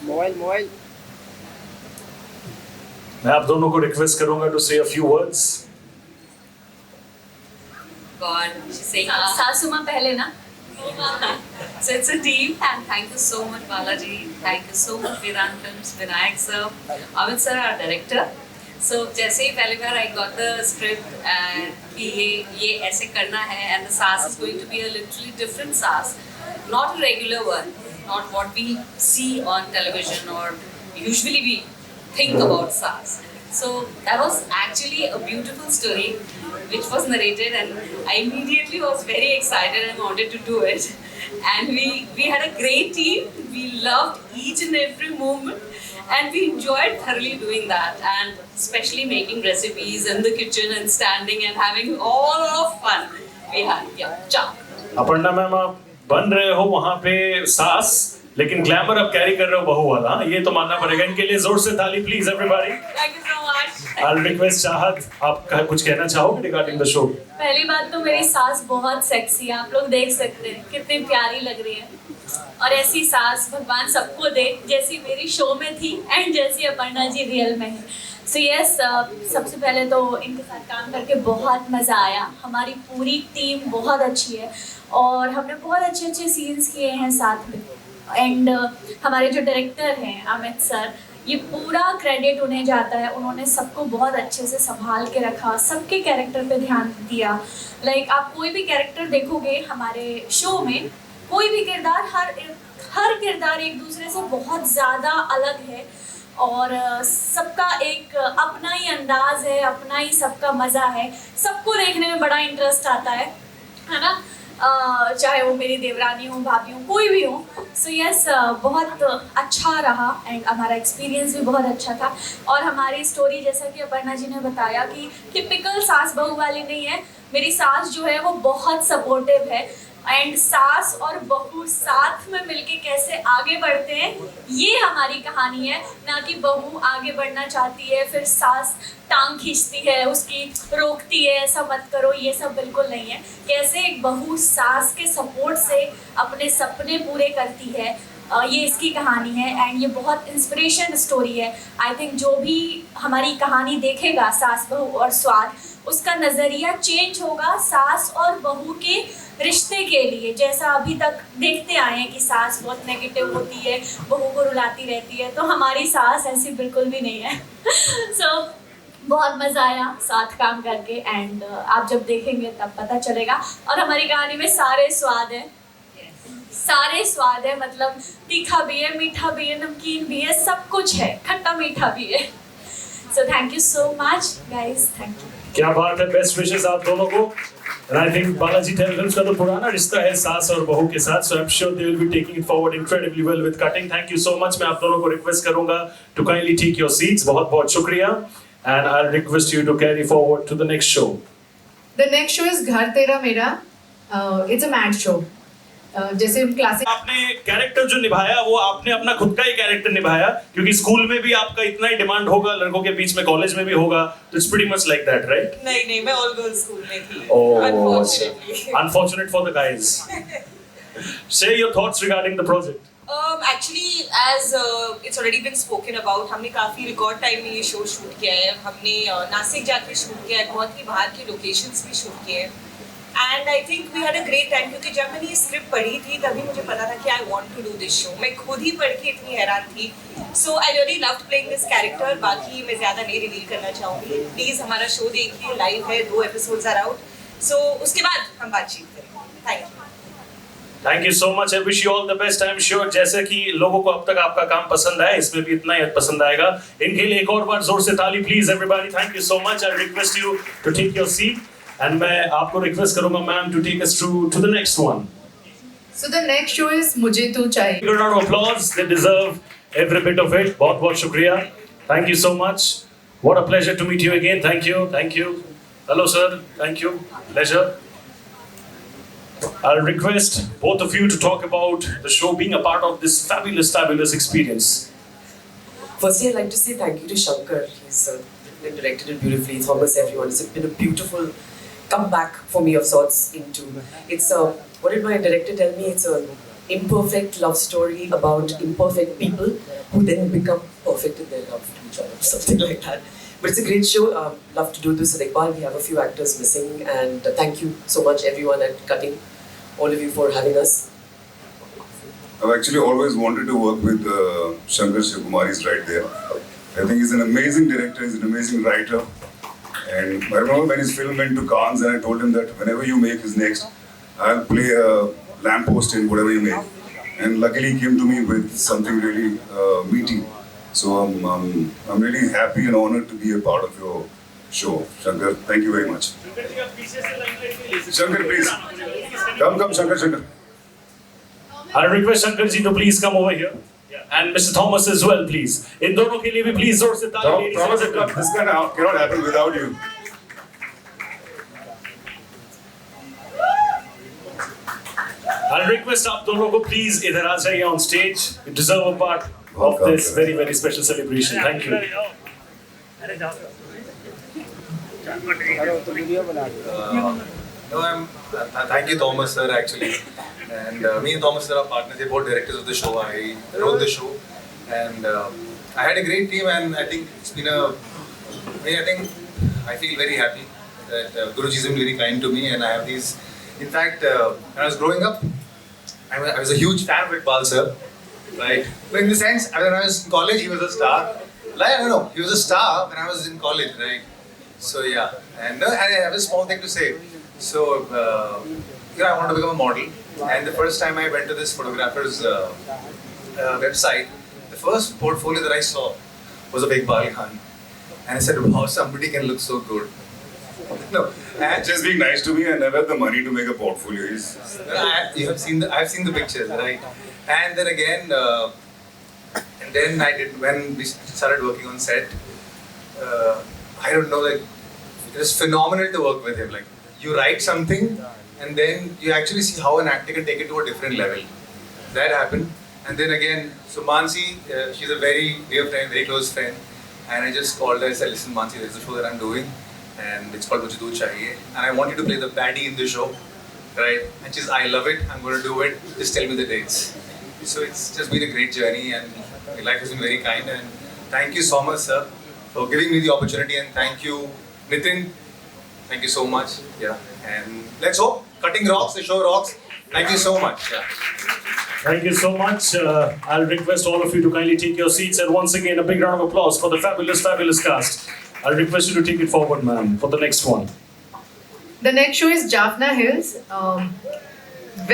Mobile mobile मैं आप दोनों को रिक्वेस्ट करूंगा टू से a few words. God, she's saying Sasuma pehle na. So it's a team, and thank you so much Balaji, thank you so much Vedant Films, Vinayak sir, Amit sir our director. So जैसे ही पहली बार I got the script कि ये ऐसे करना है, and the SAS is going to be a literally different SAS, not a regular one, not what we see on television or usually we think about SAS. So that was actually a beautiful story which was narrated, and I immediately was very excited and wanted to do it. And we had a great team. We loved each and every moment, and we enjoyed thoroughly doing that, and especially making recipes in the kitchen and standing and having all of fun we had. Yeah, ciao. Aparna ma'am, आप बन रहे हो वहाँ पे सास, लेकिन glamour अब carry कर रहे हो बहू वाला. ये तो मानना पड़ेगा. इनके लिए जोर से ताली please everybody. Thank you so much. I'll request चाहत, आप कुछ कहना चाहोगे रिगार्डिंग द शो? पहली बात तो मेरी सास बहुत सेक्सी है, आप लोग देख सकते हैं कितनी प्यारी लग रही है. और ऐसी सास भगवान सबको दे जैसी मेरी शो में थी एंड जैसी अपर्णा जी रियल में है. सो यस, सबसे पहले तो इनके साथ काम करके बहुत मज़ा आया. हमारी पूरी टीम बहुत अच्छी है और हमने बहुत अच्छे अच्छे सीन्स किए हैं साथ में. एंड हमारे जो डायरेक्टर हैं अमित सर, ये पूरा क्रेडिट उन्हें जाता है. उन्होंने सबको बहुत अच्छे से संभाल के रखा, सबके कैरेक्टर पे ध्यान दिया. लाइक आप कोई भी कैरेक्टर देखोगे हमारे शो में, कोई भी किरदार, हर किरदार एक दूसरे से बहुत ज़्यादा अलग है और सबका एक अपना ही अंदाज है, अपना ही सबका मज़ा है. सबको देखने में बड़ा इंटरेस्ट आता है ना, चाहे वो मेरी देवरानी हो, भाभी हो, कोई भी हो. सो यस, बहुत अच्छा रहा एंड हमारा एक्सपीरियंस भी बहुत अच्छा था. और हमारी स्टोरी जैसा कि अपर्णा जी ने बताया कि टिपिकल सास बहू वाली नहीं है. मेरी सास जो है वो बहुत सपोर्टिव है एंड सास और बहू साथ में मिलके कैसे आगे बढ़ते हैं ये हमारी कहानी है. ना कि बहू आगे बढ़ना चाहती है फिर सास टांग खींचती है, उसकी रोकती है, ऐसा मत करो, ये सब बिल्कुल नहीं है. कैसे एक बहू सास के सपोर्ट से अपने सपने पूरे करती है, ये इसकी कहानी है एंड ये बहुत इंस्पिरेशन स्टोरी है. आई थिंक जो भी हमारी कहानी देखेगा सास बहू और स्वाद, उसका नज़रिया चेंज होगा सास और बहू के रिश्ते के लिए. जैसा अभी तक देखते आए हैं कि सास बहुत नेगेटिव होती है, बहू को रुलाती रहती है, तो हमारी सास ऐसी बिल्कुल भी नहीं है. सो बहुत मज़ा आया साथ काम करके एंड आप जब देखेंगे तब पता चलेगा. और हमारी कहानी में सारे स्वाद हैं, सारे स्वाद है, मतलब तीखा भी है, मीठा भी है, नमकीन भी है, सब कुछ है, खट्टा मीठा भी है. सो thank you so much guys, thank you. क्या बात है. बेस्ट विशेस आप दोनों को. And I think Balaji telefilms का तो पुराना रिश्ता है सास और बहू के साथ. So I'm sure they will be taking it forward incredibly well with cutting. Thank you so much. मैं आप दोनों को रिक्वेस्ट करूंगा to kindly take your seats. बहुत बहुत शुक्रिया. And I'll request you to carry forward to the next show. The next show is घर तेरा मेरा. It's a mad show. जैसे हम क्लासिक, आपने कैरेक्टर जो निभाया वो आपने अपना खुद का ही कैरेक्टर निभाया, क्योंकि स्कूल में भी आपका इतना ही डिमांड होगा लड़कों के बीच में, कॉलेज में भी होगा, तो it's pretty much like that, right? नहीं, मैं ऑल गर्ल्स स्कूल में थी. Unfortunate for the guys. Say your thoughts regarding the project. Actually, as it's already been spoken about, हमने काफ़ी रिकॉर्ड टाइम में ये शो शूट किया है. हमने नासिक जाके शूट किया है, बहुत ही बाहर के लोकेशंस भी शूट किए हैं. And I think we had a great time, क्योंकि जब मैंने ये स्क्रिप्ट पढ़ी थी तभी मुझे पता था कि I want to do this show. मैं खुद ही पढ़ के इतनी हैरान थी. So I really loved playing this character. बाकी मैं ज़्यादा नहीं रिवील करना चाहूँगी. प्लीज़ हमारा शो देखिए, लाइव है, 2 एपिसोड्स आर आउट. सो उसके बाद हम बातचीत करेंगे. Thank you. Thank you so much. I wish you all the best. I'm sure जैसे कि लोगों को अब तक आपका काम पसंद आया, इसमें भी इतना ही पसंद आएगा. इनके लिए एक और बार जोर से ताली please everybody. Thank you so much. I request you to take your seat. And मैं आपको रिक्वेस्ट करूंगा ma'am to take us through to the next one. So the next show is मुझे तू चाहिए. Good round of applause. They deserve every bit of it. बहुत बहुत शुक्रिया. Thank you so much. What a pleasure to meet you again. Thank you. Thank you. Hello sir. Thank you. Pleasure. I'll request both of you to talk about the show, being a part of this fabulous experience. Firstly, I'd like to say thank you to Shankar. He's written and directed it beautifully. Thomas, everyone. It's been a beautiful comeback for me of sorts into. It's what did my director tell me? It's a imperfect love story about imperfect people who then become perfect in their love to each other, something like that. But it's a great show. Love to do this at Iqbal. We have a few actors missing, and thank you so much everyone at Cutting, all of you for having us. I've actually always wanted to work with Shankar Shivakumar. He's right there. I think he's an amazing director, he's an amazing writer. And I remember when his film went to Cannes and I told him that whenever you make his next, I'll play a lamppost in whatever you make. And luckily he came to me with something really meaty. So I'm really happy and honored to be a part of your show. Shankar, thank you very much. Shankar, please. Come, Shankar. I request Shankar ji to please come over here. And Mr. Thomas as well, please. In दोनों के लिए भी please जोर से ताली. Thomas, this cannot happen without you. I'll request आप दोनों को please इधर आ जाइए on stage. You deserve a part of this very, very special celebration. Thank you. Thank you, Thomas sir, actually. And me and Thomas sir are partners. They're both directors of the show. I wrote the show, and I had a great team. And I think it's been I feel very happy that Guruji has been very kind to me, and I have these. In fact, when I was growing up, I was a huge fan of Iqbal sir, right? But in the sense, when I was in college, he was a star. Like, I don't know, he was a star when I was in college, right? So yeah, and I have a small thing to say. So, I wanted to become a model, and the first time I went to this photographer's website, the first portfolio that I saw was of Iqbal Khan, and I said, "Wow, somebody can look so good." No, and Just being nice to me, I never had the money to make a portfolio. I've seen the pictures, right? And then again, and then when we started working on set. I don't know, like, it was phenomenal to work with him. Like, you write something, and then you actually see how an actor can take it to a different level. That happened. And then again, so Mansi, she's a very dear friend, very close friend. And I just called her and said, "Listen, Mansi, there's a show that I'm doing, and it's called Mujhe Tu Chahiye. And I want you to play the baddie in the show, right?" And she's, "I love it, I'm going to do it, just tell me the dates." So it's just been a great journey, and life has been very kind. And thank you so much, sir, for giving me the opportunity. And thank you, Nitin. Thank you so much. Yeah. And let's hope Cutting rocks, the show rocks. Thank you so much. Yeah. Thank you so much. I'll request all of you to kindly take your seats, and once again, a big round of applause for the fabulous cast. I'll request you to take it forward, ma'am, for the next one. The next show is Jaffna Hills.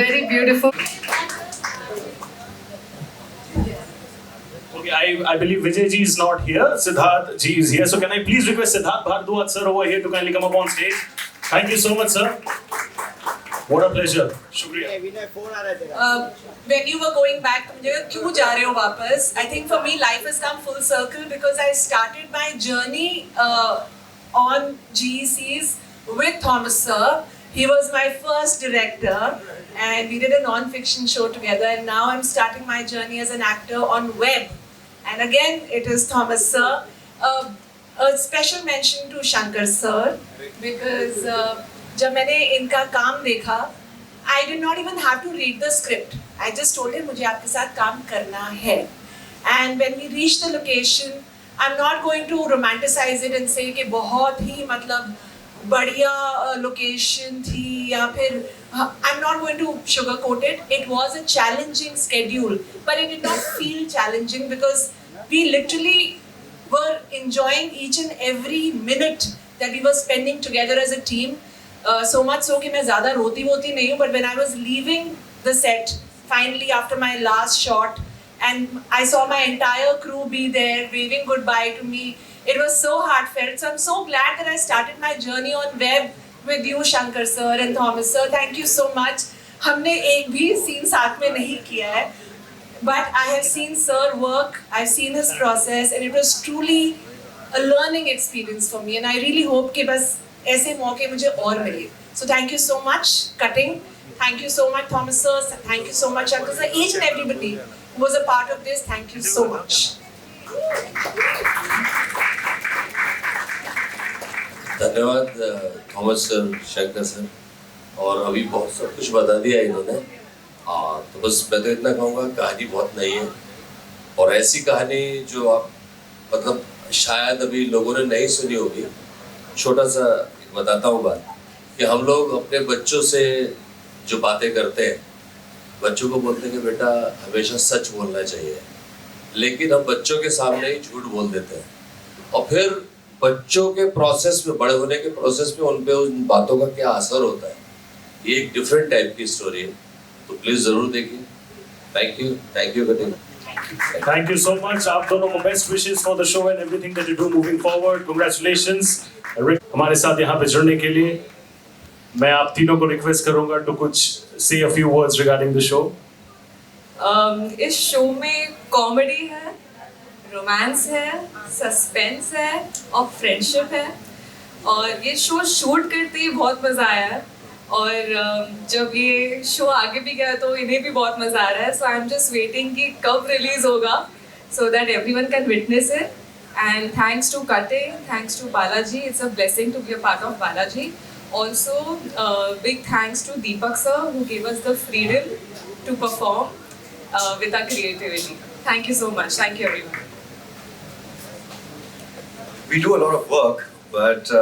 Very beautiful. Okay, I believe Vijay ji is not here. Siddharth ji is here. So can I please request Siddharth Bhardwaj sir over here to kindly come up on stage? Thank you so much, sir. What a pleasure. Shukriya. When you were going back, क्यों जा रहे हो वापस? I think for me life has come full circle because I started my journey on GECs with Thomas sir. He was my first director, and we did a non-fiction show together. And now I'm starting my journey as an actor on web. And again, it is Thomas sir. A special mention to Shankar sir because जब मैंने इनका काम देखा, I did not even have to read the script. I just told him मुझे आपके साथ काम करना है. And when we reached the location, I'm not going to romanticize it and say कि बहुत ही मतलब बढ़िया location थी या फिर I'm not going to sugarcoat it. It was a challenging schedule, but it did not feel challenging because we literally were enjoying each and every minute that we were spending together as a team. So much so कि मैं ज़्यादा रोती नहीं हूँ, but when I was leaving the set, finally after my last shot, and I saw my entire crew be there waving goodbye to me, it was so heartfelt. So I'm so glad that I started my journey on web with you, Shankar sir and Thomas sir. Thank you so much. हमने एक भी scene साथ में नहीं किया है, but I have seen sir work, I've seen his process, and it was truly a learning experience for me. And I really hope कि बस ऐसे मौके मुझे और मिले. So thank you so much, Cutting. Thank you so much, Thomas sir. Thank you so much, Shankar sir. Each and everybody who was a part of this, thank you so much. धन्यवाद Thomas sir, Shankar sir. और अभी बहुत सब कुछ बता दिया इन्होंने. हाँ, तो बस मैं तो इतना कहूँगा, कहानी बहुत नई है और ऐसी कहानी जो आप मतलब शायद अभी लोगों ने नहीं सुनी होगी। छोटा सा बताता हूँ बात कि हम लोग अपने बच्चों से जो बातें करते हैं, बच्चों को बोलते हैं कि बेटा हमेशा सच बोलना चाहिए, लेकिन हम बच्चों के सामने ही झूठ बोल देते हैं और फिर बच्चों के प्रोसेस में, बड़े होने के प्रोसेस में उन पे उन बातों का क्या असर होता है, ये एक डिफरेंट टाइप की स्टोरी है, तो प्लीज़ ज़रूर देखिए। Thank you cutting. Thank you so much. आप दोनों को best wishes for the show and everything that you do moving forward. Congratulations. हमारे साथ यहाँ पे जुड़ने के लिए मैं आप तीनों को रिक्वेस्ट करूँगा to कुछ say a few words regarding the show. इस शो में कॉमेडी है, रोमांस है, सस्पेंस है और फ्रेंडशिप है और ये शो शूट करते ही बहुत मज़ा आया है और जब ये शो आगे भी गया तो इन्हें भी बहुत मज़ा आ रहा है। So I am just waiting कि कब रिलीज होगा so that everyone can witness it and thanks to cutting, thanks to Balaji, it's a blessing to be a part of Balaji. Also, big thanks to Deepak sir who gave us the freedom to perform with our creativity. Thank you so much. Thank you everyone. We do a lot of work, but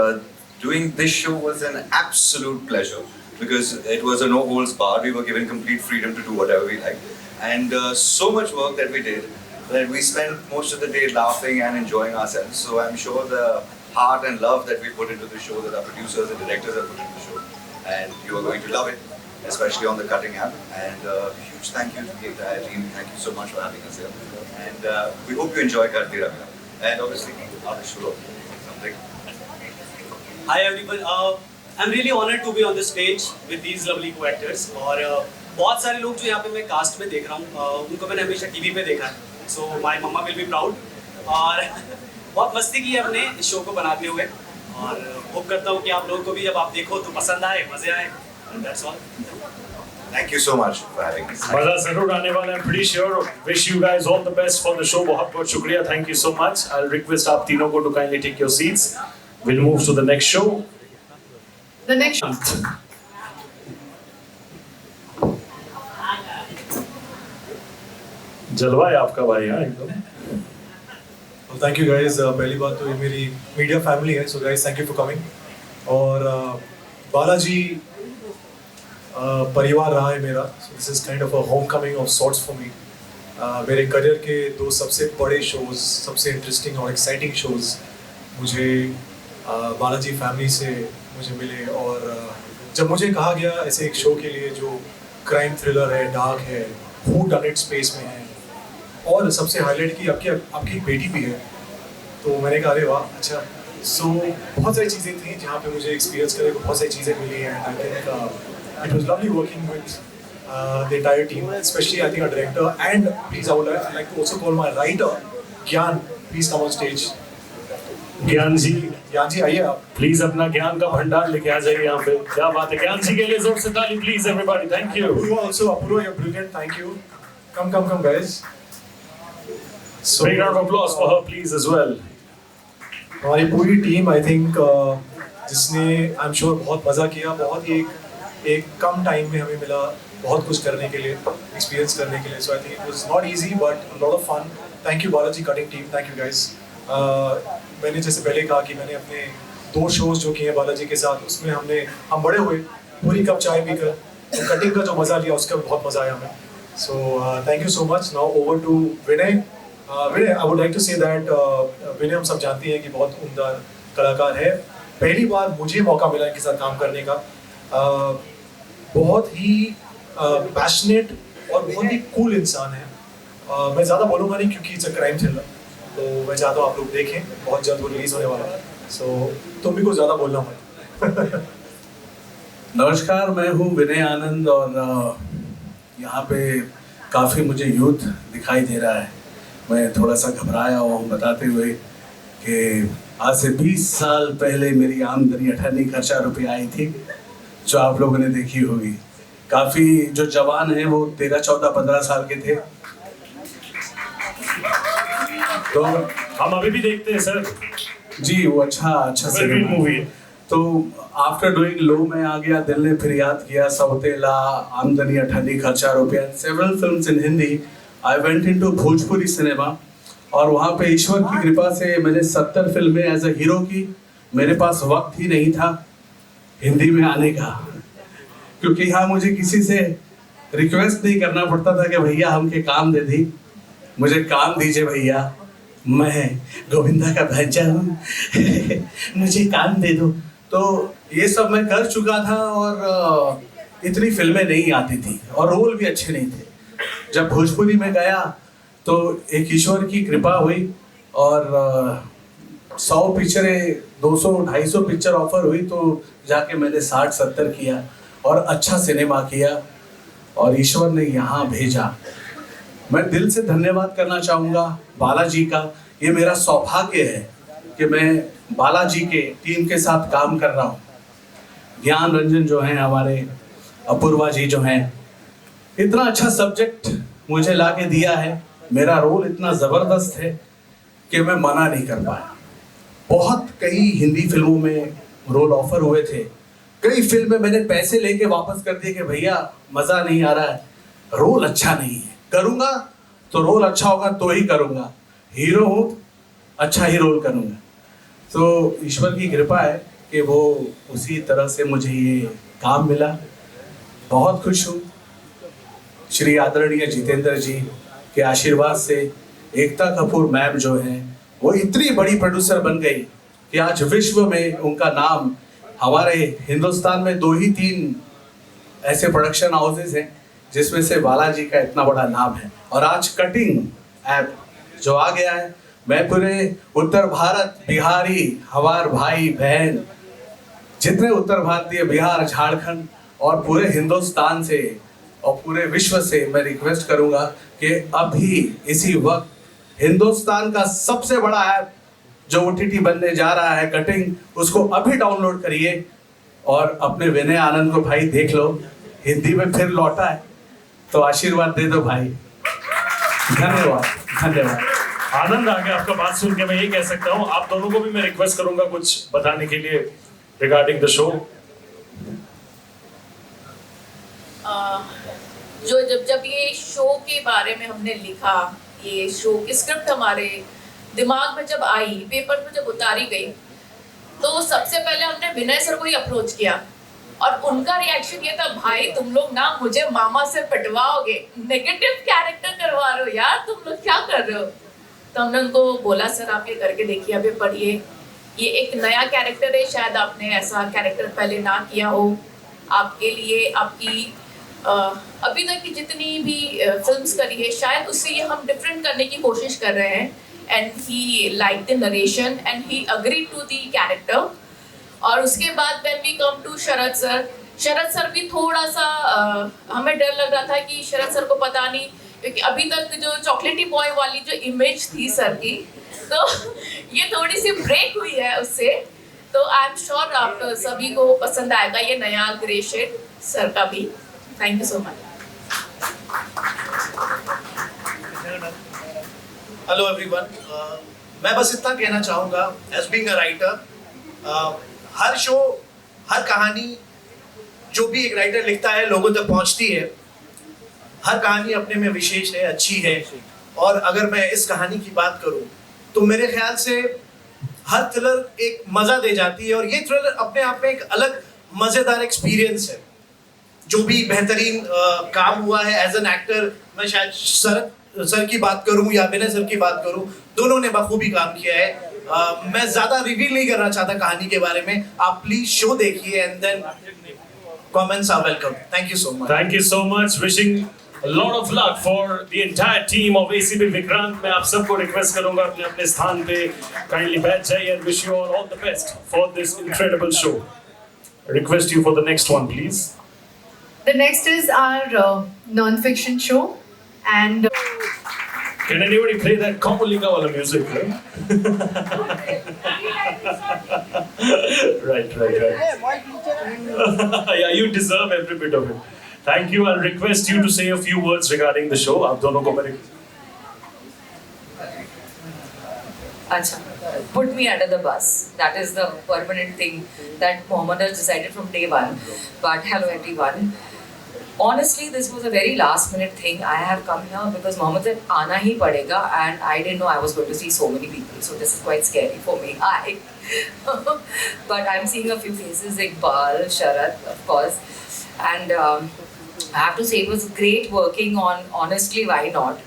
doing this show was an absolute pleasure because it was a no holds barred. We were given complete freedom to do whatever we liked, and so much work that we did that we spent most of the day laughing and enjoying ourselves. So I'm sure the heart and love that we put into the show, that our producers and directors have put into the show, and you are going to love it, especially on the Cutting app. And huge thank you to the entire team. Thank you so much for having us here, and we hope you enjoy Karti Ramya and obviously other show something. Hi everyone, I'm really honored to be on the stage with these lovely co-actors और बहुत सारे लोग जो यहाँ पे मैं cast में देख रहा हूँ उनको मैंने हमेशा टीवी पे देखा है, so my mama will be proud और बहुत मस्ती की है हमने इस शो को बनाते हुए और होप करता हूँ कि आप लोगों को भी जब आप देखो तो पसंद आए, मजे आए। That's all. Thank you so much for having us. मजा जरूर आने वाला है, pretty sure. Wish you guys all the best for the show. बहुत बहुत शुक्रिया, thank you so much. I'll request आप तीनों को to kindly take your seats. We'll move to the next show. The next जलवा है आपका भाई, हाँ एकदम। Thank you guys. पहली बात तो ये मेरी मीडिया फैमिली है, so guys thank you for coming. और बालाजी परिवार रहा है मेरा, so this is kind of a homecoming of sorts for me. मेरे करियर के दो सबसे बड़े शोज, सबसे इंटरेस्टिंग और एक्साइटिंग शोज मुझे बालाजी फैमिली से मुझे मिले और जब मुझे कहा गया ऐसे एक शो के लिए जो क्राइम थ्रिलर है, डार्क है, हू डन इट स्पेस में है और सबसे हाईलाइट की आपकी एक बेटी भी है, तो मैंने कहा अरे वाह अच्छा। सो बहुत सारी चीज़ें थी जहाँ पे मुझे एक्सपीरियंस करने को बहुत सारी चीज़ें मिली हैं। I think it was lovely working with the entire team, specially I think a director and please I would like to also call my writer Gyan, please come on stage. Gyan ji आइए आप प्लीज अपना ज्ञान का भंडार लेके आ जाइए यहाँ पे। क्या बात है, ज्ञान जी के लिए जोर से ताली please everybody. Thank you. Apurva, you're brilliant, thank you. Come guys. So, big round of applause for her please as well. हमारी पूरी टीम आई थिंक जिसने आई एम श्योर बहुत मज़ा किया, बहुत ही एक कम टाइम में हमें मिला बहुत कुछ करने के लिए, एक्सपीरियंस करने के लिए। So I think it was not easy but lot of fun. Thank you Balaji cutting team, thank you guys. मैंने जैसे पहले कहा कि मैंने अपने 2 शोज जो किए हैं बालाजी के साथ, उसमें हम बड़े हुए पूरी कप चाय पीकर, तो कटिंग का जो मज़ा लिया उसका बहुत मज़ा आया हमें। So thank you so much. Now over to Vinay. Vinay, I would like to say that Vinay हम सब जानते हैं कि बहुत उम्दा कलाकार है। पहली बार मुझे मौका मिला इनके साथ काम करने का। बहुत ही पैशनेट और बहुत ही कूल इंसान है। मैं ज़्यादा बोलूँगा नहीं क्योंकि इट्स अ क्राइम थ्रिलर, तो मैं चाहता हूँ आप लोग देखें, बहुत जल्द वो रिलीज़ होने वाला है। सो तुम भी कुछ ज़्यादा बोलना मत। नमस्कार, मैं हूँ विनय आनंद और यहाँ पे काफ़ी मुझे यूथ दिखाई दे रहा है। मैं थोड़ा सा घबराया हूँ बताते हुए कि आज से 20 साल पहले मेरी आमदनी 98 खर्चा रुपये आई थी, जो आप लोगों ने देखी होगी। काफ़ी जो जवान हैं वो 13, 14, 15 साल के थे, तो हम अभी भी देखते हैं सर जी। वो अच्छा मूवी है। तो आफ्टर डूइंग लो में आ गया, दिल ने फिर याद किया, सौतेला, आमदनी अठन्नी, खर्चा रुपया, several films in Hindi. I went into Bhojpuri cinema और वहाँ पे ईश्वर की कृपा से मैंने 70 फिल्में एज अ हीरो की। मेरे पास वक्त ही नहीं था हिंदी में आने का, क्योंकि यहाँ मुझे किसी से रिक्वेस्ट नहीं करना पड़ता था कि भैया हमके काम दे दी, मुझे काम दीजिए भैया, मैं गोविंदा का भांजा हूँ मुझे काम दे दो। तो ये सब मैं कर चुका था और इतनी फिल्में नहीं आती थी और रोल भी अच्छे नहीं थे। जब भोजपुरी में गया तो एक ईश्वर की कृपा हुई और 100 पिक्चरें, 200-250 पिक्चर ऑफर हुई, तो जाके मैंने 60-70 किया और अच्छा सिनेमा किया और ईश्वर ने यहाँ भेजा। मैं दिल से धन्यवाद करना चाहूँगा बालाजी का। ये मेरा सौभाग्य है कि मैं बालाजी के टीम के साथ काम कर रहा हूँ। ज्ञान रंजन जो हैं हमारे, अपूर्वा जी जो हैं, इतना अच्छा सब्जेक्ट मुझे ला के दिया है। मेरा रोल इतना ज़बरदस्त है कि मैं मना नहीं कर पाया। बहुत कई हिंदी फिल्मों में रोल ऑफर हुए थे, कई फिल्में मैंने पैसे लेके वापस कर दिए कि भैया मज़ा नहीं आ रहा है, रोल अच्छा नहीं है, करूँगा तो रोल अच्छा होगा तो ही करूँगा, हीरो हूँ अच्छा ही रोल करूँगा। तो ईश्वर की कृपा है कि वो उसी तरह से मुझे ये काम मिला। बहुत खुश हूँ। श्री आदरणीय जितेंद्र जी के आशीर्वाद से एकता कपूर मैम जो हैं वो इतनी बड़ी प्रोड्यूसर बन गई कि आज विश्व में उनका नाम, हमारे हिंदुस्तान में 2 ही 3 ऐसे प्रोडक्शन हाउसेस हैं जिसमें से बालाजी का इतना बड़ा नाम है। और आज कटिंग ऐप जो आ गया है, मैं पूरे उत्तर भारत, बिहारी, हमारे भाई बहन जितने उत्तर भारतीय, बिहार, झारखंड और पूरे हिंदुस्तान से और पूरे विश्व से मैं रिक्वेस्ट करूंगा कि अभी इसी वक्त हिंदुस्तान का सबसे बड़ा ऐप जो OTT बनने जा रहा है कटिंग, उसको अभी डाउनलोड करिए और अपने विनय आनंद को भाई देख लो, हिंदी में फिर लौटा है तो आशीर्वाद दे दो भाई। धन्यवाद धन्यवाद। आनंद आ गया आपका बात सुन के। मैं ये कह सकता हूँ, आप दोनों को भी मैं रिक्वेस्ट करूंगा कुछ बताने के लिए रिगार्डिंग द शो। जब ये शो के बारे में हमने लिखा, ये शो की स्क्रिप्ट हमारे दिमाग में जब आई, पेपर पर जब उतारी गई, तो सबसे पहले हमने विनय सर को ही अप्रोच किया और उनका रिएक्शन ये था, भाई तुम लोग ना मुझे मामा से पिटवाओगे, नेगेटिव कैरेक्टर करवा रहे हो यार, तुम लोग क्या कर रहे हो। तो हमने उनको बोला सर आप ये करके देखिए, अभी पढ़िए, ये एक नया कैरेक्टर है, शायद आपने ऐसा कैरेक्टर पहले ना किया हो। आपके लिए आपकी अभी तक की जितनी भी फिल्म्स करी है, शायद उससे ये हम डिफरेंट करने की कोशिश कर रहे हैं। And he like the narration and he agree to the character. और उसके बाद when we come to Sharad sir भी थोड़ा सा हमें डर लग रहा था कि शरद सर को पता नहीं, क्योंकि अभी तक जो चॉकलेटी बॉय वाली जो इमेज थी सर की, तो ये थोड़ी सी ब्रेक हुई है उससे। तो आई एम श्योर आप सभी को पसंद आएगा ये नया ग्रे शेड सर का भी। Thank you so much. Hello everyone, मैं बस इतना कहना चाहूँगा एज बीइंग अ राइटर, हर शो, हर कहानी जो भी एक राइटर लिखता है लोगों तक पहुँचती है। हर कहानी अपने में विशेष है, अच्छी है। और अगर मैं इस कहानी की बात करूँ तो मेरे ख्याल से हर थ्रिलर एक मज़ा दे जाती है और ये थ्रिलर अपने आप में एक अलग मज़ेदार एक्सपीरियंस है। जो भी बेहतरीन काम हुआ है एज एन एक्टर, मैं शायद सर की बात करूं या विनय सर की बात करूं, दोनों ने बखूबी काम किया है। मैं ज़्यादा रिवील नहीं करना चाहता कहानी के बारे में, आप प्लीज शो देखिए and then comments are welcome. Thank you so much. Thank you so much. Wishing a lot of luck for the entire team of ACB Vikrant। मैं आप सबको रिक्वेस्ट करूंगा अपने अपने स्थान पे काइंडली बैठ जाइए and wish you all the best for this incredible show। Request you for the next one, please। The next is our non-fiction show, and can anybody play that Kamalika wala music? Right. Yeah, you deserve every bit of it। Thank you। I'll request you to say a few words regarding the show। आप दोनों को मेरे Acha, put me under the bus. That is the permanent thing that Mohammed has decided from day one. But hello everyone. Honestly, this was a very last minute thing. I have come here because Mohammed said aana hi padega, and I didn't know I was going to see so many people. So this is quite scary for me. But I'm seeing a few faces, Iqbal, Sharat, of course. And I have to say it was great working on Honestly Why Not.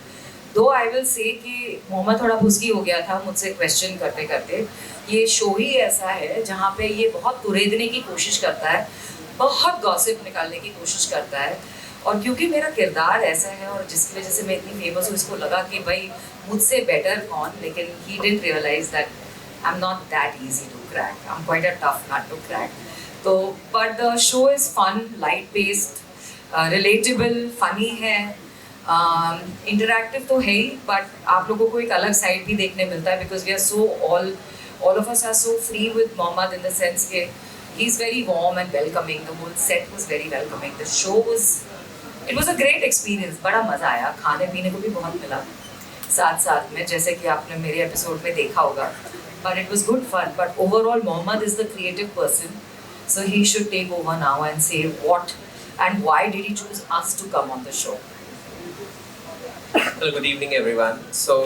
दो I will say कि मोहम्मद थोड़ा भुसकी हो गया था मुझसे question करते करते. ये शो ही ऐसा है जहाँ पे ये बहुत कुरेदने की कोशिश करता है, बहुत गॉसिप निकालने की कोशिश करता है. और क्योंकि मेरा किरदार ऐसा है और जिसकी वजह से मैं इतनी फेमस हूँ, इसको लगा कि भाई मुझसे बेटर कौन. लेकिन he didn't realise that I am not that easy to crack. I am quite a tough nut to crack. तो but the show is fun, light based, relatable, funny है, इंटरैक्टिव तो है ही, बट आप लोगों को एक अलग साइड भी देखने मिलता है because we are so all of us are so free with Mohammad in the sense के he is very warm and welcoming. The whole set was very welcoming. The show was a great experience. बड़ा मज़ा आया, खाने पीने को भी बहुत मिला साथ साथ में, जैसे कि आपने मेरे एपिसोड में देखा होगा. But it was good fun. But overall Mohammed is the creative person, so he should take over now and say what and why did he choose us to come on the show. Well, good evening everyone. So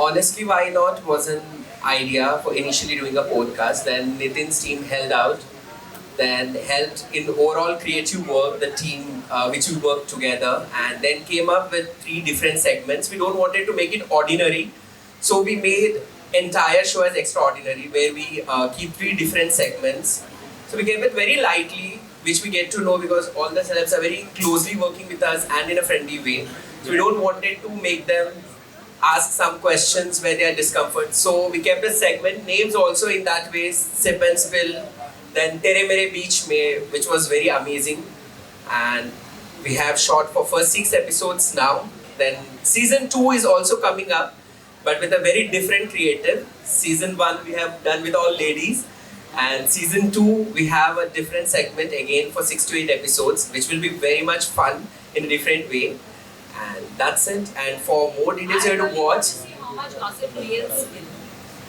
Honestly Why Not was an idea for initially doing a podcast. Then Nitin's team held out, then helped in overall creative work, the team which we worked together, and then came up with 3 different segments. We don't wanted to make it ordinary, so we made entire show as extraordinary, where we keep 3 different segments. So we kept it very lightly, which we get to know because all the celebs are very closely working with us and in a friendly way. So we don't wanted to make them ask some questions where they are discomfort. So we kept a segment, names also in that way, Sip and Spill, then Tere Mere Beach Mein, which was very amazing. And we have shot for first 6 episodes now. Then season 2 is also coming up, but with a very different creative. Season 1 we have done with all ladies. And season 2 we have a different segment again for 6 to 8 episodes, which will be very much fun in a different way. And that's it. And for more details you have to watch. How much gossip males in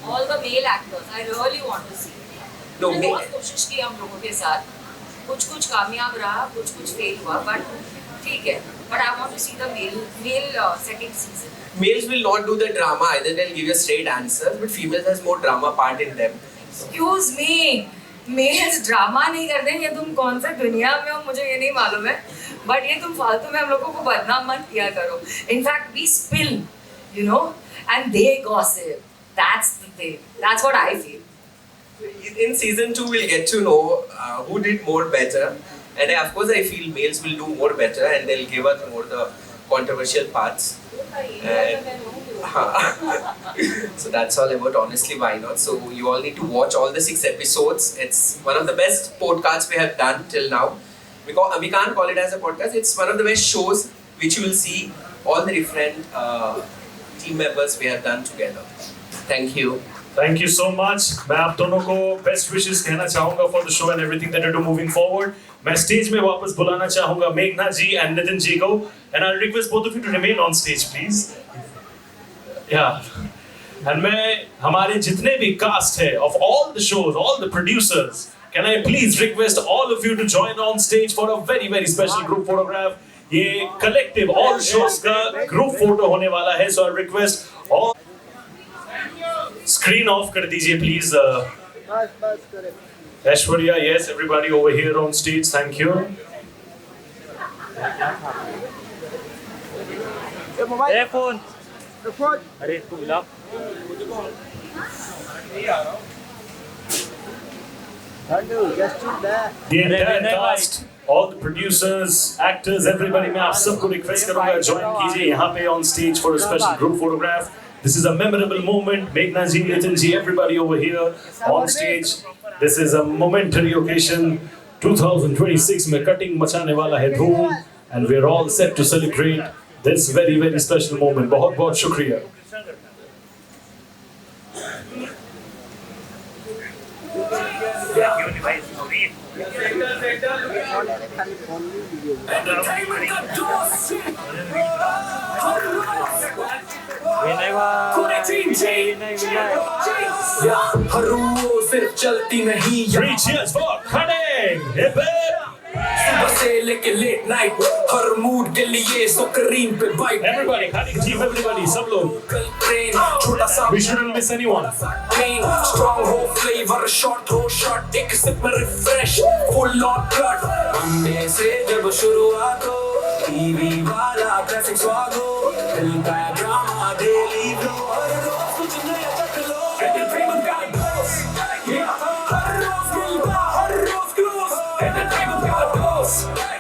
all the male actors. I really want to see. No, बहुत कोशिश की हम लोगों के साथ. कुछ कामयाब रहा, कुछ फेल हुआ, but ठीक है. But I want to see the male second season. Males will not do the drama either. They'll give you straight answers, but females has more drama part in them. Excuse me, males drama नहीं करते हैं. ये तुम कौन से दुनिया में हो मुझे ये नहीं मालूम है, बट ये तुम फालतू में हम लोगों को बदनाम मत किया करो. In fact we spill, you know, and they gossip. That's the thing. That's what I feel. In season 2 we'll get to know who did more better, and of course I feel males will do more better and they'll give us more the controversial parts. And so that's all about Honestly Why Not. So you all need to watch all the 6 episodes. It's one of the best podcasts we have done till now. We can't call it as a podcast. It's one of the best shows which you will see all the different team members we have done together. Thank you. Thank you so much. मैं आप दोनों को best wishes कहना चाहूँगा for the show and everything that you do moving forward. मैं stage में वापस बुलाना चाहूँगा मेघना जी and Nitin जी को, and I'll request both of you to remain on stage, please. Yeah. And मैं हमारे जितने भी cast है of all the shows, all the producers, can I please request all of you to join on stage for a very very special group photograph. ये collective all shows का group photo होने वाला है, so I request all. Screen off कर दीजिए please. Aishwarya, yes, everybody over here on stage, thank you. Phone अरे तू मिला The entire cast, all the producers, actors, everybody, मैं आप सबको request करूँगा join कीजिए यहाँ पे on stage for a special group photograph. This is a memorable moment. Meghna ji, Nitin ji, everybody over here on stage. This is a momentary occasion. 2026 में cutting मचाने वाला है धूम, and we're all set to celebrate this very very special moment. बहुत बहुत शुक्रिया. हर वो सिर्फ चलती नहीं। Three cheers for Cutting! Hip hip! सुबह से लेके लेट नाइट हर मूड के लिए सुक्रीम पे bite. Everybody, Cutting team, everybody, सब लोग। छोटा सा We shouldn't miss anyone. Strong हो flavor, short हो shot, एक sip में refresh, full on blood। Monday से जब शुरुआत हो, टीवी वाला classic स्वाद हो, दिल का ड्रामा डेली फ्लो, हर रोज कुछ नया चख लो, entertainment का dose, हर रोज मिलता, हर रोज close, entertainment का dose,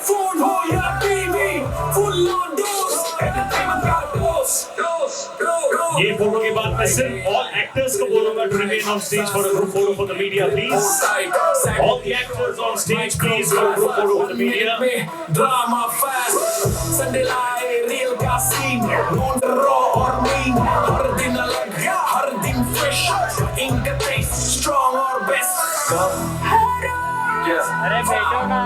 phone हो या TV, full on dose, entertainment का dose, dose, dose। ये फोटो के बाद मैं सिर्फ all actors को बोलूंगा to remain on stage for a group photo for the media, please. All the actors on stage, please, for a group photo for the media. Drama fast, Sunday live, real का scene, non raw और mean, हर दिन अलग, हर दिन fresh, इनका taste strong और best। अरे बैठो ना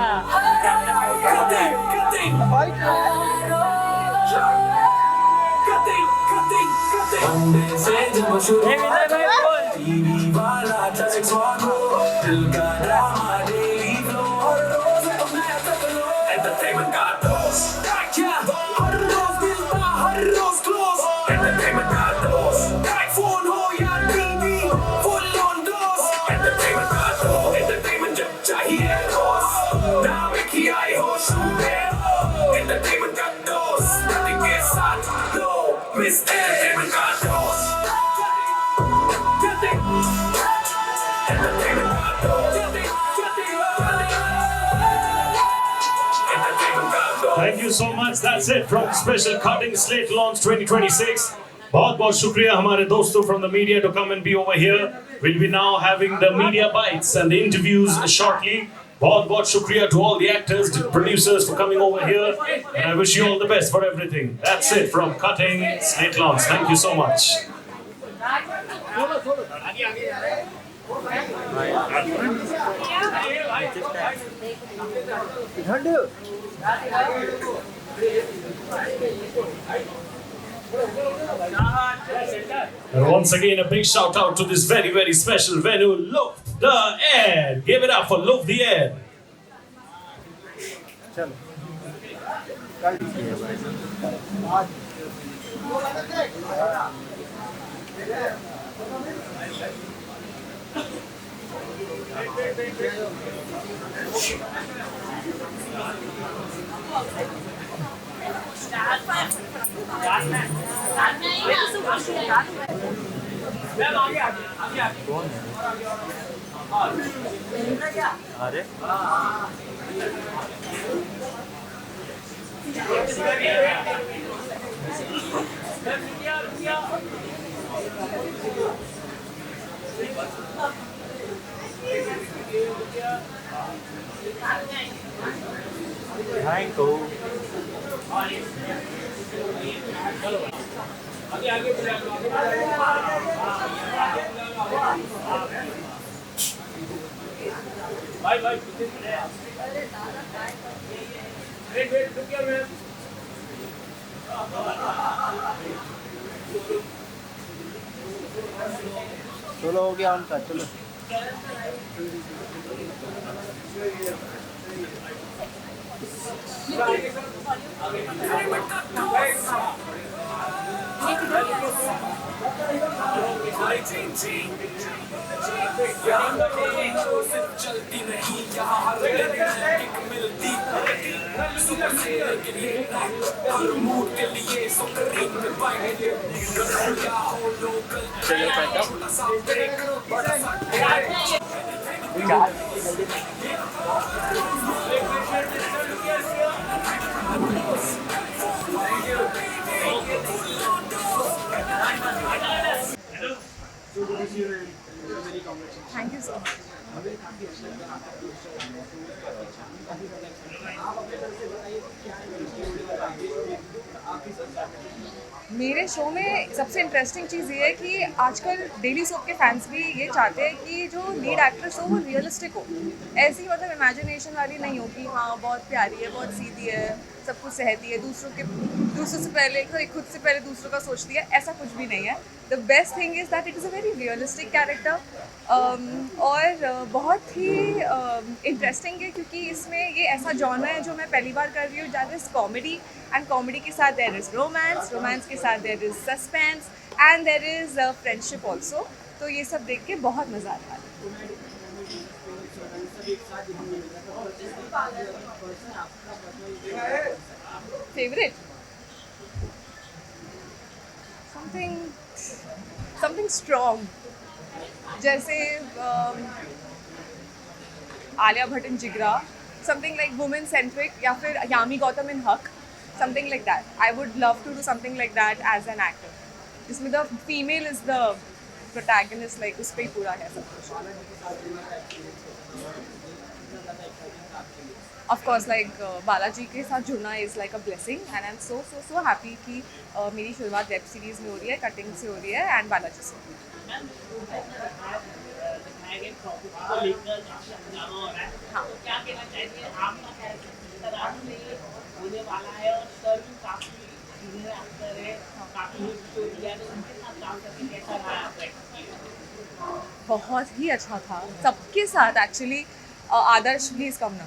मंडे से जब शुरुआत हो, टीवी वाला classic स्वाद हो, दिल का ड्रामा डेली फ्लो, हर रोज तुम नया तक लो, entertainment का dose, हर रोज मिलता, हर रोज close, entertainment का dose, phone हो या TV, full on dose, entertainment का dose, entertainment जब चाहिए रोज, नाम एक ही आई हो शूटे हो, entertainment का dose, nothing के साथ लो, miss entertainment का dose, entertainment का dose, Thank you so much. That's it from Special Cutting Slate Launch 2026. बहुत शुक्रिया हमारे दोस्तों from the media to come and be over here. We'll be now having the media bites and the interviews shortly. बहुत शुक्रिया to all the actors, the producers for coming over here, and I wish you all the best for everything. That's it from Cutting Slate Launch. Thank you so much. And once again, a big shout out to this very, very special venue, Love the Air. Give it up for Love the Air. अरे thank you. Bye bye. चलो हो गया उनका, चलो चलती नहीं यहाँ हर दिन मिलती सुबह से लेके लेट नाइट हर मूड के लिए सुक्रीम पे बाइट क्या हो लोकल छोटा सा ब्रेक बड़ा सा Thank you so much. मेरे शो में सबसे इंटरेस्टिंग चीज़ ये है कि आजकल डेली सोप के फैंस भी ये चाहते हैं कि जो लीड एक्ट्रेस हो वो रियलिस्टिक हो, ऐसी मतलब इमेजिनेशन वाली नहीं हो कि हाँ बहुत प्यारी है, बहुत सीधी है, सब कुछ सहती है, दूसरों से पहले खुद से पहले दूसरों का सोच लिया, ऐसा कुछ भी नहीं है. The best thing is that it is a very realistic character और बहुत ही इंटरेस्टिंग है क्योंकि इसमें ये ऐसा जॉनर है जो मैं पहली बार कर रही हूँ. That is comedy and comedy के साथ देयर इज़ रोमांस के साथ there is suspense and there is friendship also. तो ये सब देख के बहुत मज़ा आता है. Favorite? Something strong. जैसे आलिया भट्ट इन जिगरा, something like women centric या फिर यामी गौतम इन हक, something like that. I would love to do something like that as an actor. जिसमें the female is the protagonist, like उस पे ही पूरा है सब कुछ. Of course, like बालाजी के साथ जुड़ना is like a blessing and I'm so happy कि मेरी शुरुआत वेब सीरीज़ में हो रही है, कटिंग से हो रही है and बालाजी से. बहुत ही अच्छा था सबके साथ एक्चुअली. आदर्श प्लीज कम ना.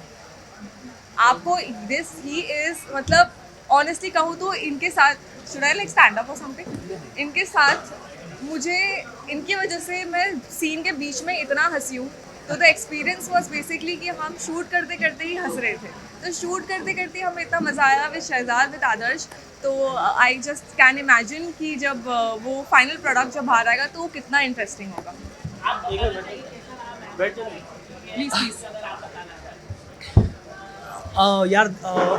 आपको दिस ही इज मतलब ऑनेस्टली कहूँ तो इनके साथ should I like stand up और समथिंग. इनके साथ मुझे इनकी वजह से मैं सीन के बीच में इतना हंसी हूँ. तो द एक्सपीरियंस वॉज बेसिकली कि हम शूट करते करते ही हंस रहे थे. तो शूट करते करते हमें इतना मज़ा आया विद शहजाद विद आदर्श. तो आई जस्ट कैन इमेजिन कि जब वो फाइनल प्रोडक्ट जब बाहर आएगा तो वो कितना इंटरेस्टिंग होगा. प्लीज़ यार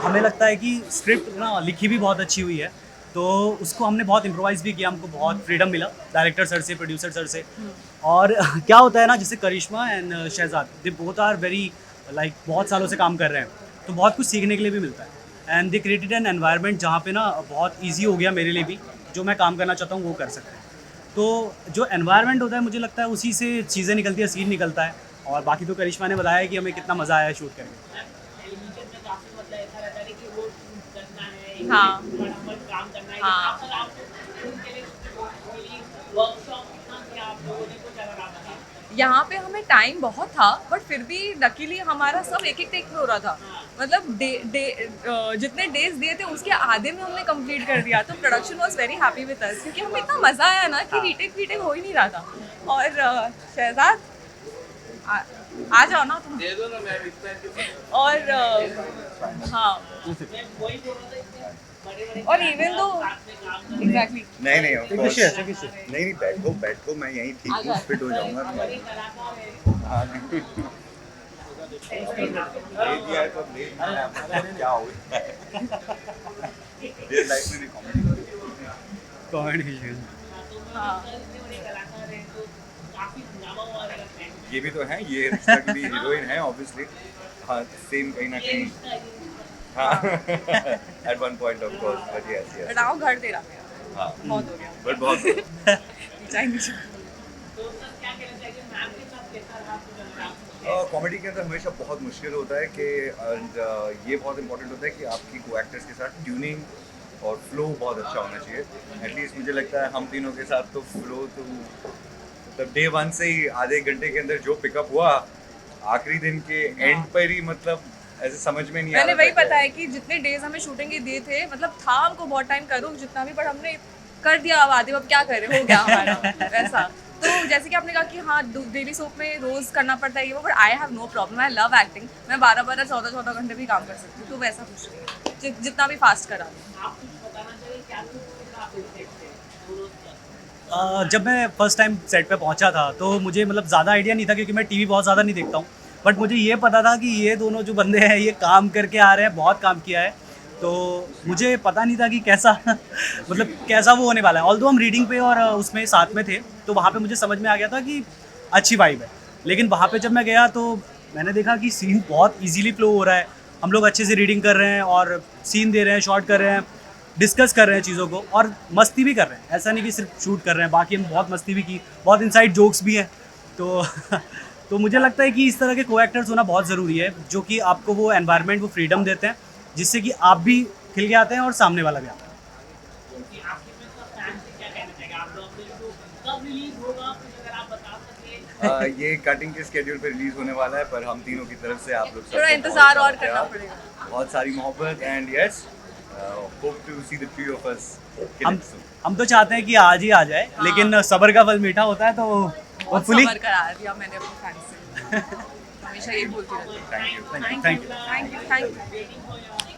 हमें लगता है कि स्क्रिप्ट ना लिखी भी बहुत अच्छी हुई है, तो उसको हमने बहुत इम्प्रोवाइज़ भी किया. हमको बहुत फ्रीडम मिला डायरेक्टर सर से, प्रोड्यूसर सर से. और क्या होता है ना, जैसे Karishma and Shahzad, they both are very like बहुत सालों से काम कर रहे हैं, तो बहुत कुछ सीखने के लिए भी मिलता है. And they created an environment जहाँ पे ना बहुत ईजी हो गया मेरे लिए भी, जो मैं काम करना चाहता हूँ वो कर सकते हैं. तो जो एनवायरनमेंट होता है मुझे लगता है उसी से चीज़ें निकलती है, सीन निकलता है. और बाकी तो करिश्मा ने बताया कि हमें कितना मज़ा आया है शूट करके. हाँ हाँ. यहाँ पे हमें टाइम बहुत था बट फिर भी लकीली हमारा सब एक टेक में हो रहा था. मतलब जितने डेज दिए थे उसके आधे में हमने कंप्लीट कर दिया. तो production was very happy with us क्योंकि हमें इतना मज़ा आया ना कि रीटेक हो ही नहीं रहा था. और शहजाद आ जाओ ना तुम. दे दो ना मैं. और हाँ, और इवन दो एग्जैक्टली नहीं बैठो मैं यहीं ठीक हूँ, फिट हो जाऊंगा. हाँ क्या हो लाइफ में कॉमेडी. ये भी तो है, ये रिश्ता की भी हीरोइन है ऑब्वियसली. हाँ सेम कहीं ना कहीं. हाँ at one point of course. But yes बनाओ घर तेरा मेरा. हाँ बहुत हो गया. बट बहुत कॉमेडी के अंदर हमेशा बहुत मुश्किल होता है कि ये बहुत इंपॉर्टेंट होता है कि आपकी को एक्टर्स के साथ ट्यूनिंग और फ्लो बहुत अच्छा होना चाहिए. एटलीस्ट मुझे लगता है हम तीनों के साथ तो फ्लो तो मतलब डे वन से ही आधे घंटे के अंदर जो पिकअप हुआ आखिरी दिन के एंड पर ही मतलब ऐसे समझ में नहीं आ रहा. मैंने वही पता है कि जितने डेज हमें शूटिंग के दिए थे मतलब था हमको बहुत टाइम करो जितना भी, पर हमने कर दिया. अब आधे अब क्या करें, हो गया हमारा वैसा. तो जैसे कि आपने कहा कि हाँ डेली सोप में रोज करना पड़ता है ये वो, but I have no problem. I love acting. मैं 12-12 14-14 घंटे भी काम कर सकती हूँ. तो वैसा कुछ नहीं है जितना भी फास्ट करा. जब मैं फर्स्ट टाइम सेट पे पहुंचा था तो मुझे मतलब ज़्यादा आइडिया नहीं था क्योंकि मैं टीवी बहुत ज़्यादा नहीं देखता हूँ. बट मुझे ये पता था कि ये दोनों जो बंदे हैं ये काम करके आ रहे हैं, बहुत काम किया है. तो मुझे पता नहीं था कि कैसा मतलब कैसा वो होने वाला है. ऑल्दो हम रीडिंग पे और उसमें साथ में थे तो वहाँ पे मुझे समझ में आ गया था कि अच्छी वाइब है. लेकिन वहाँ पे जब मैं गया तो मैंने देखा कि सीन बहुत इजीली फ्लो हो रहा है. हम लोग अच्छे से रीडिंग कर रहे हैं और सीन दे रहे हैं, शॉट कर रहे हैं, डिस्कस कर रहे हैं चीज़ों को और मस्ती भी कर रहे हैं. ऐसा नहीं कि सिर्फ शूट कर रहे हैं, बाकी हम बहुत मस्ती भी की, बहुत इनसाइड जोक्स भी हैं. तो मुझे लगता है कि इस तरह के को एक्टर्स होना बहुत ज़रूरी है जो कि आपको वो एनवायरनमेंट, वो फ्रीडम देते हैं जिससे कि आप भी खिल के आते हैं और सामने वाला भी आता है. ये कटिंग के स्केड्यूल पे रिलीज होने वाला है, पर हम तीनों की तरफ से आप लोग थोड़ा इंतजार और करना पड़ेगा। बहुत सारी मोहब्बत and yes hope to see the three of us. हम तो चाहते हैं कि आज ही आ जाए, लेकिन सब्र का फल मीठा होता है, तो बहुत सबर करा दिया मैंने अपने फैंस से। हमेशा ये बोलती रहती हूँ। Thank you. Thank you.